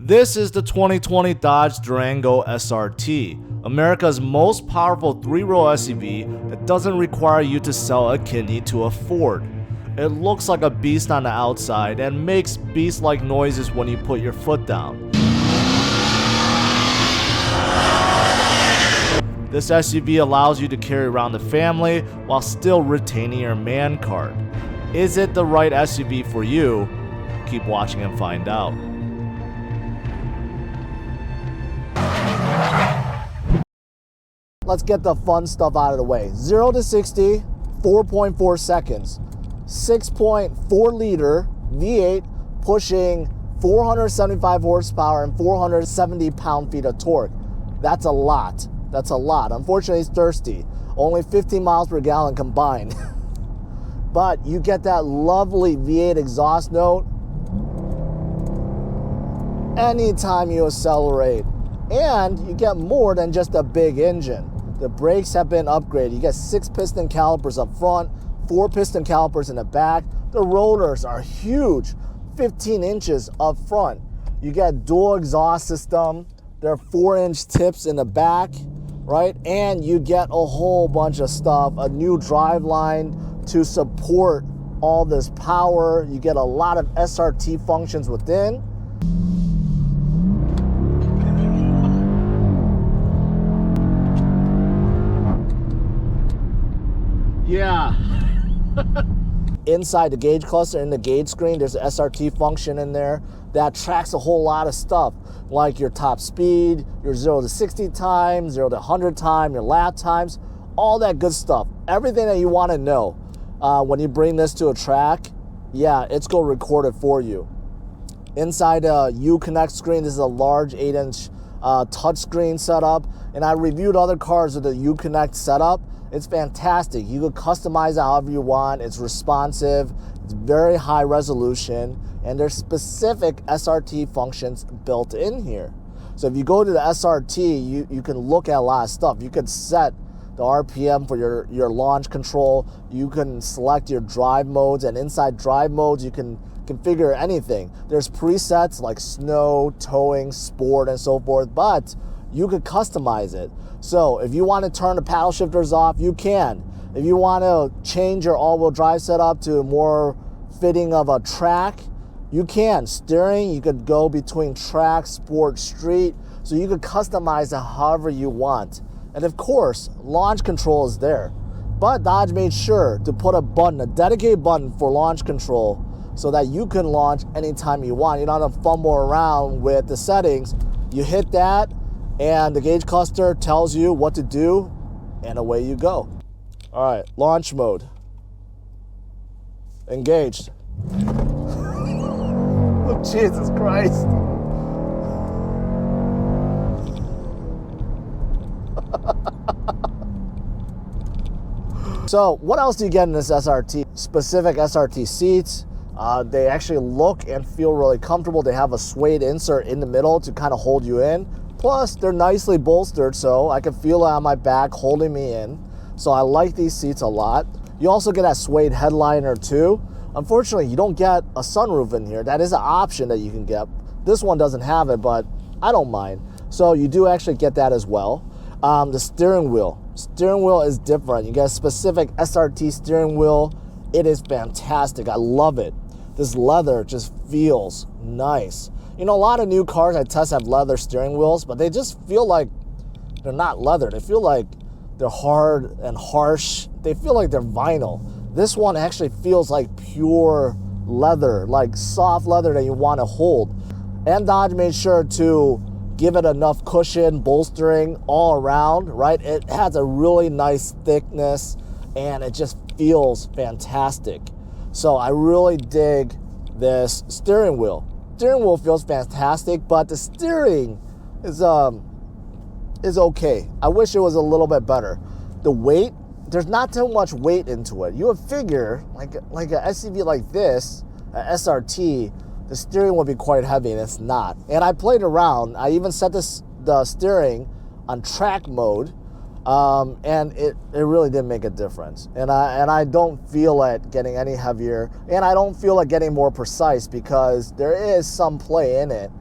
This is the 2020 Dodge Durango SRT, America's most powerful three-row SUV that doesn't require you to sell a kidney to afford. It looks like a beast on the outside and makes beast-like noises when you put your foot down. This SUV allows you to carry around the family while still retaining your man card. Is it the right SUV for you? Keep watching and find out. Let's get the fun stuff out of the way. 0 to 60, 4.4 seconds. 6.4 liter V8 pushing 475 horsepower and 470 pound-feet of torque. That's a lot. That's a lot. Unfortunately, it's thirsty. Only 15 miles per gallon combined. But you get that lovely V8 exhaust note anytime you accelerate. And you get more than just a big engine. The brakes have been upgraded. You get 6 piston calipers up front, 4 piston calipers in the back. The rotors are huge, 15 inches up front. You get dual exhaust system. There are 4-inch tips in the back, right? And you get a whole bunch of stuff, a new driveline to support all this power. You get a lot of SRT functions within. Yeah. Inside the gauge cluster, in the gauge screen, there's an SRT function in there that tracks a whole lot of stuff, like your top speed, your 0 to 60 time, 0 to 100 time, your lap times, all that good stuff. Everything that you want to know. When you bring this to a track, yeah, it's going to record it for you. Inside the Uconnect screen, this is a large 8-inch touchscreen setup, and I reviewed other cars with the Uconnect setup. It's fantastic. You can customize it however you want. It's responsive, it's very high resolution, and there's specific SRT functions built in here. So if you go to the SRT, you can look at a lot of stuff. You could set the RPM for your launch control. You can select your drive modes, and inside drive modes, you can configure anything. There's presets like snow, towing, sport, and so forth, but you could customize it. So if you want to turn the paddle shifters off, you can. If you want to change your all-wheel drive setup to more fitting of a track, you can. Steering, you could go between track, sport, street, so you could customize it however you want. And of course, launch control is there. But Dodge made sure to put a button, a dedicated button for launch control, so that you can launch anytime you want. You don't have to fumble around with the settings. You hit that, and the gauge cluster tells you what to do, and away you go. All right, launch mode. Engaged. Oh, Jesus Christ. So what else do you get in this SRT? Specific SRT seats. They actually look and feel really comfortable. They have a suede insert in the middle to kind of hold you in. Plus, they're nicely bolstered, so I can feel it on my back holding me in. So I like these seats a lot. You also get that suede headliner too. Unfortunately, you don't get a sunroof in here. That is an option that you can get. This one doesn't have it, but I don't mind. So you do actually get that as well. The steering wheel. Steering wheel is different. You get a specific SRT steering wheel. It is fantastic. I love it. This leather just feels nice. You know, a lot of new cars I test have leather steering wheels, but they just feel like they're not leather. They feel like they're hard and harsh. They feel like they're vinyl. This one actually feels like pure leather, like soft leather that you want to hold. And Dodge made sure to give it enough cushion, bolstering all around, right? It has a really nice thickness, and it just feels fantastic. So I really dig this steering wheel. Steering wheel feels fantastic, but the steering is okay. I wish it was a little bit better. The weight, there's not too much weight into it. You would figure, like an SUV like this, an SRT, the steering would be quite heavy, and it's not. And I played around. I even set the steering on track mode, and it really didn't make a difference. And I don't feel it getting any heavier, and I don't feel it getting more precise because there is some play in it.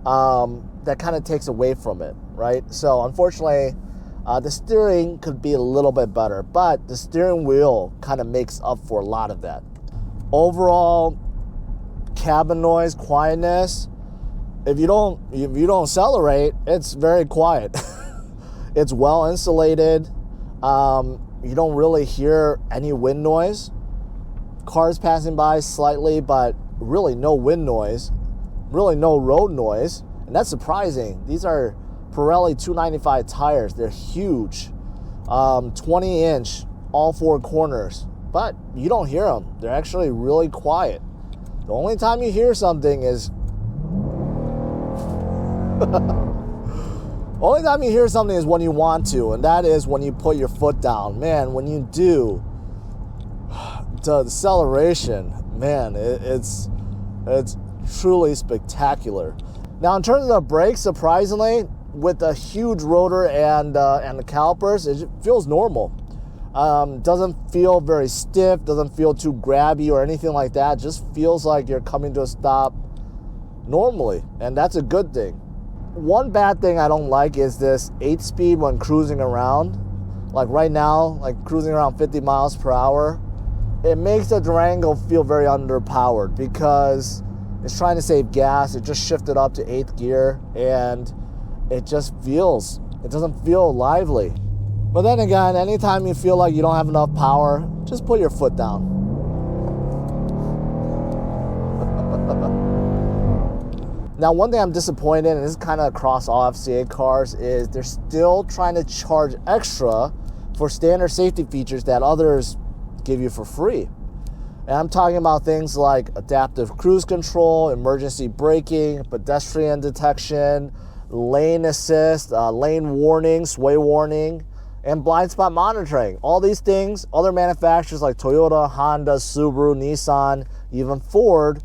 that kind of takes away from it, right? So unfortunately, the steering could be a little bit better, but the steering wheel kind of makes up for a lot of that. Overall, cabin noise, quietness, if you don't accelerate, it's very quiet. It's well insulated. You don't really hear any wind noise. Cars passing by slightly, but really no wind noise, really no road noise, and that's surprising. These are Pirelli 295 tires. They're huge, 20-inch, all four corners, but you don't hear them. They're actually really quiet. The only time you hear something is only time you hear something is when you want to, and that is when you put your foot down. Man, when you do, the acceleration, man, it's truly spectacular. Now, in terms of the brakes, surprisingly, with the huge rotor and the calipers, it feels normal. Doesn't feel very stiff, doesn't feel too grabby or anything like that. Just feels like you're coming to a stop normally, and that's a good thing. One bad thing I don't like is this 8-speed when cruising around. Like right now, like cruising around 50 miles per hour, it makes the Durango feel very underpowered because it's trying to save gas. It just shifted up to 8th gear, and it doesn't feel lively. But then again, anytime you feel like you don't have enough power, just put your foot down. Now, one thing I'm disappointed in, and this is kind of across all FCA cars, is they're still trying to charge extra for standard safety features that others give you for free. And I'm talking about things like adaptive cruise control, emergency braking, pedestrian detection, lane assist, lane warning, sway warning, and blind spot monitoring. All these things, other manufacturers like Toyota, Honda, Subaru, Nissan, even Ford,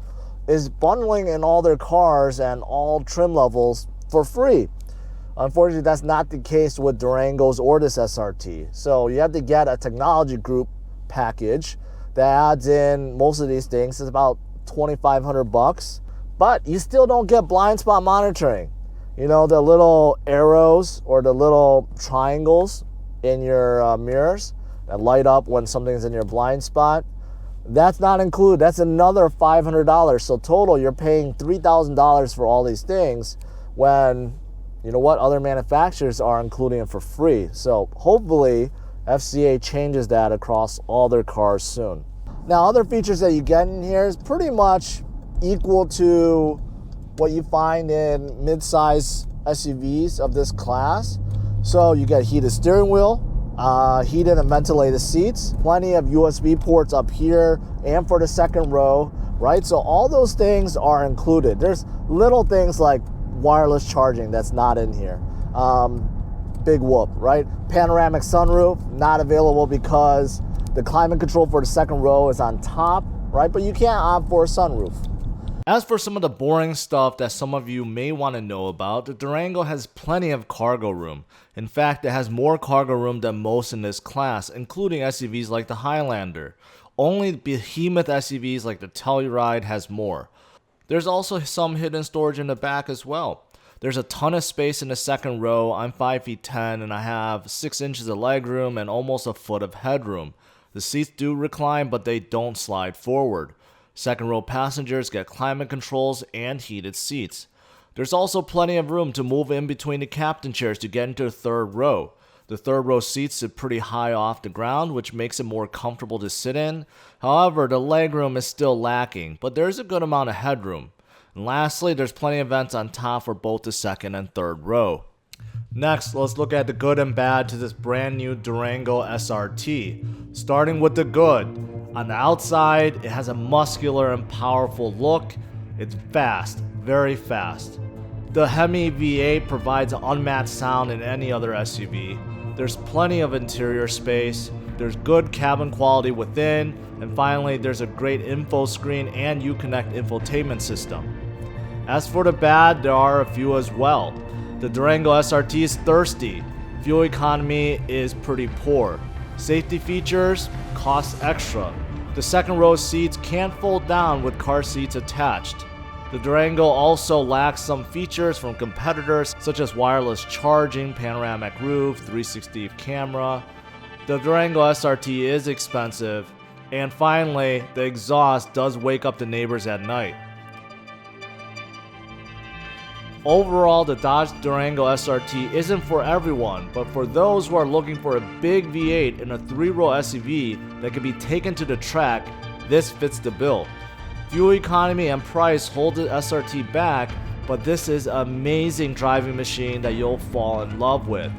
is bundling in all their cars and all trim levels for free. Unfortunately, that's not the case with Durangos or this SRT. So you have to get a technology group package that adds in most of these things. It's about $2,500, but you still don't get blind spot monitoring. You know, the little arrows or the little triangles in your mirrors that light up when something's in your blind spot. That's not included. That's another $500. So total, you're paying $3,000 for all these things when, you know what, other manufacturers are including it for free. So hopefully FCA changes that across all their cars soon. Now, other features that you get in here is pretty much equal to what you find in mid-size SUVs of this class. So you get heated steering wheel, heated and ventilated seats, plenty of USB ports up here and for the second row, right? So all those things are included. There's little things like wireless charging that's not in here. Big whoop, right? Panoramic sunroof, not available because the climate control for the second row is on top, right? But you can't opt for a sunroof. As for some of the boring stuff that some of you may want to know about, the Durango has plenty of cargo room. In fact, it has more cargo room than most in this class, including SUVs like the Highlander. Only behemoth SUVs like the Telluride has more. There's also some hidden storage in the back as well. There's a ton of space in the second row. I'm 5'10" and I have 6 inches of legroom and almost a foot of headroom. The seats do recline, but they don't slide forward. Second row passengers get climate controls and heated seats. There's also plenty of room to move in between the captain chairs to get into the third row. The third row seats sit pretty high off the ground, which makes it more comfortable to sit in. However, the legroom is still lacking, but there's a good amount of headroom. And lastly, there's plenty of vents on top for both the second and third row. Next, let's look at the good and bad to this brand new Durango SRT. Starting with the good. On the outside, it has a muscular and powerful look. It's fast, very fast. The Hemi V8 provides an unmatched sound in any other SUV. There's plenty of interior space. There's good cabin quality within. And finally, there's a great info screen and Uconnect infotainment system. As for the bad, there are a few as well. The Durango SRT is thirsty. Fuel economy is pretty poor. Safety features cost extra. The second row seats can't fold down with car seats attached. The Durango also lacks some features from competitors such as wireless charging, panoramic roof, 360 camera. The Durango SRT is expensive. And finally, the exhaust does wake up the neighbors at night. Overall, the Dodge Durango SRT isn't for everyone, but for those who are looking for a big V8 in a 3-row SUV that can be taken to the track, this fits the bill. Fuel economy and price hold the SRT back, but this is an amazing driving machine that you'll fall in love with.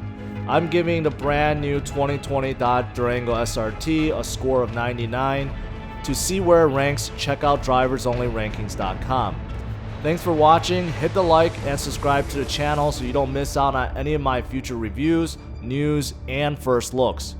I'm giving the brand new 2020 Dodge Durango SRT a score of 99. To see where it ranks, check out driversonlyrankings.com. Thanks for watching, hit the like and subscribe to the channel so you don't miss out on any of my future reviews, news, and first looks.